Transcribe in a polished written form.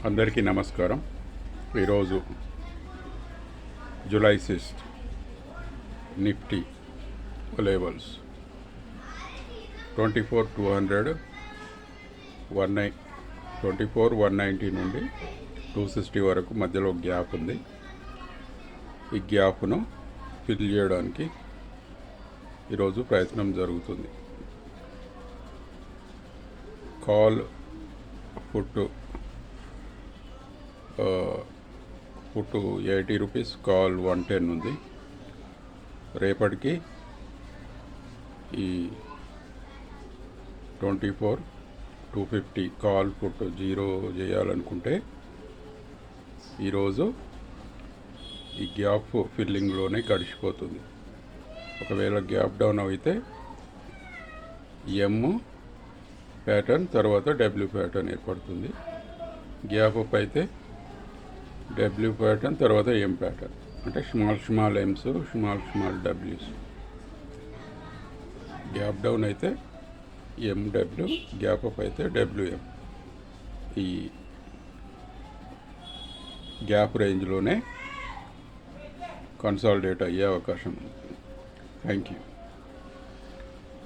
అందరికీ నమస్కారం. ఈరోజు జూలై 6 నిఫ్టీ లెవెల్స్ 24,200 190 నుండి 260 వరకు మధ్యలో గ్యాప్ ఉంది. ఈ గ్యాప్ను ఫిల్ చేయడానికి ఈరోజు ప్రయత్నం జరుగుతుంది. కాల్ పుట్టు 80 రూపీస్, కాల్ 110 ఉంది. రేపటికి ఈ 24,250 కాల్ పుట్టు జీరో చేయాలనుకుంటే ఈరోజు ఈ గ్యాప్ ఫిల్లింగ్లోనే గడిచిపోతుంది. ఒకవేళ గ్యాప్ డౌన్ అయితే ఎమ్ ప్యాటర్న్ తర్వాత డబ్ల్యూ ప్యాటర్న్ ఏర్పడుతుంది. గ్యాప్ అప్ అయితే డబ్ల్యూ ప్యాటర్న్ తర్వాత ఎం ప్యాటర్న్, అంటే స్మాల్ ఎమ్స్, స్మాల్ డబ్ల్యూస్. గ్యాప్ డౌన్ అయితే ఎండబ్ల్యూ, గ్యాప్ అప్ అయితే డబ్ల్యూఎం. ఈ గ్యాప్ రేంజ్లోనే కన్సాలిడేట్ అయ్యే అవకాశం ఉంది. Thank you.